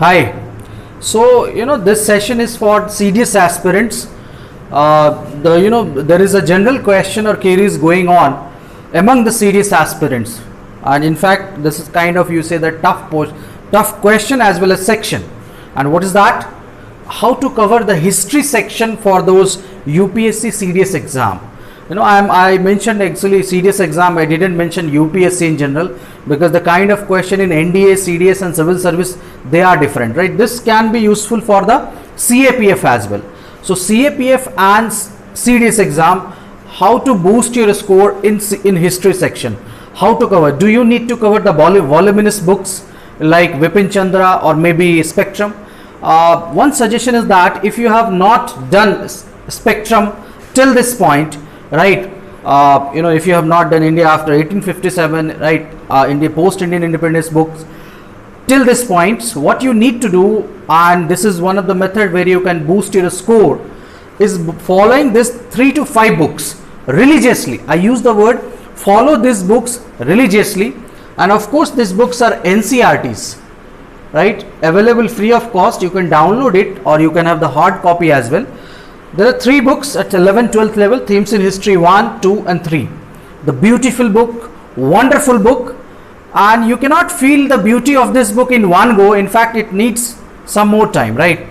Hi. So this session is for serious aspirants. There is a general question or queries going on among the serious aspirants, and in fact this is kind of, you say, the tough question as well as section. And what is that? How to cover the history section for those UPSC serious exam. I mentioned actually serious exam. I didn't mention UPSC in general because the kind of question in NDA, CDS and civil service, they are different, right? This can be useful for the CAPF as well. So CAPF and CDS exam, how to boost your score in history section, how to cover. Do you need to cover the voluminous books like Vipin Chandra or maybe Spectrum? One suggestion is that if you have not done Spectrum till this point, right, if you have not done India after 1857, right, India post-Indian independence books till this point, what you need to do, and this is one of the method where you can boost your score, is following this 3 to 5 books religiously. I use the word follow these books religiously, and of course these books are NCERTs, right, available free of cost. You can download it or you can have the hard copy as well. There are 3 books at 11th, 12th level, Themes in History 1, 2 and 3. The beautiful book, wonderful book, and you cannot feel the beauty of this book in one go. In fact, it needs some more time, right?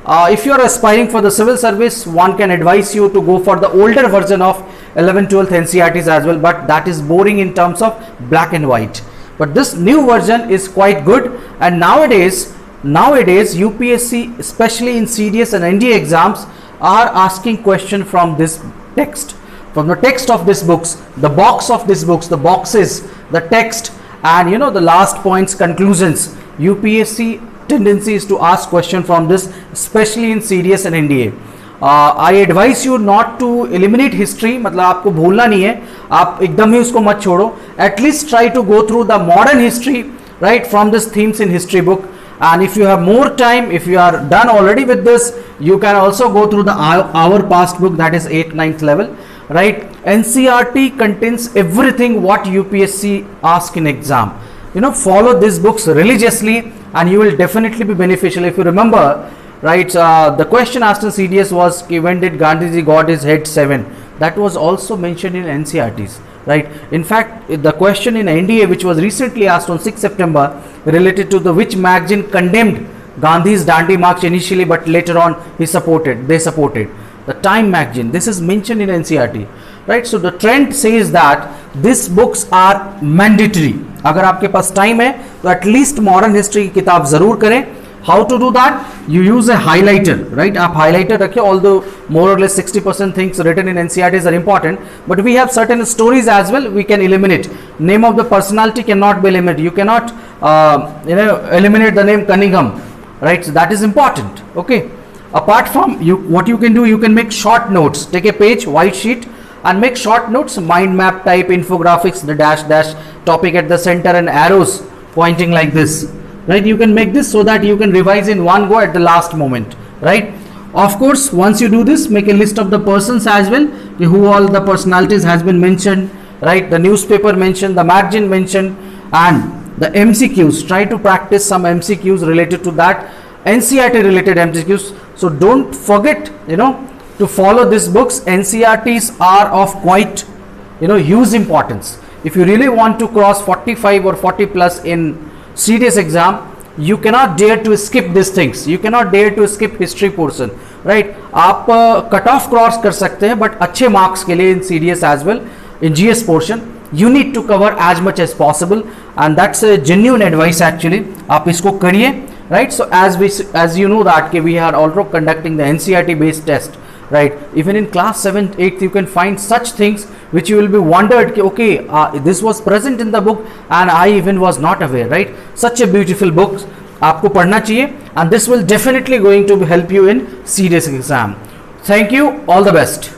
If you are aspiring for the civil service, one can advise you to go for the older version of 11th, 12th NCERTs as well, but that is boring in terms of black and white. But this new version is quite good, and nowadays UPSC, especially in CDS and NDA exams, are asking question from this text, from the text of these books, the box of these books, the boxes, the text, and the last points, conclusions. UPSC tendency is to ask question from this, especially in CDS and NDA. I advise you not to eliminate history, मतलब आपको भूलना नहीं है, आप एकदम ही उसको मत छोड़ो. At least try to go through the modern history, right, from this Themes in History book. And if you have more time, if you are done already with this, you can also go through the Our Past book, that is 8th, 9th level, right? NCERT contains everything what UPSC ask in exam. Follow these books religiously and you will definitely be beneficial. If you remember, right, the question asked in CDS was, when did Gandhiji got his head 7? That was also mentioned in NCERTs. Right. In fact, the question in NDA, which was recently asked on 6th September, related to the which magazine condemned Gandhi's Dandi March initially, but later on they supported the Time magazine. This is mentioned in NCERT, right? So the trend says that these books are mandatory. अगर आपके पास time है, तो at least modern history की किताब जरूर करें. How to do that? You use a highlighter, right? आप highlighter रखिए. Although more or less 60% things written in NCERTs are important, but we have certain stories as well we can eliminate. Name of the personality cannot be eliminated. You cannot eliminate the name Cunningham, right? So that is important. Okay. Apart from what you can do, you can make short notes. Take a page, white sheet, and make short notes, mind map type, infographics, the dash topic at the center and arrows pointing like this. Right, you can make this so that you can revise in one go at the last moment, right? Of course, once you do this, make a list of the persons as well, who all the personalities has been mentioned, right? The newspaper mentioned, the magazine mentioned, and the MCQs. Try to practice some MCQs related to that, NCERT related MCQs. So don't forget, to follow these books. NCERTs are of quite, huge importance. If you really want to cross 45 or 40 plus in serious exam, you cannot dare to skip these things. You cannot dare to skip history portion, right? आप cut off cross कर सकते हैं, but अच्छे marks के लिए in serious as well, in GS portion, you need to cover as much as possible, and that's a genuine advice actually. आप इसको करिए, right? So as you know that we are also conducting the NCERT based test, right? Even in class 7th, 8th, you can find such things which you will be wondered, okay, this was present in the book and I even was not aware, right? Such a beautiful book, आपको पढ़ना चाहिए, and this will definitely going to help you in serious exam. Thank you, all the best.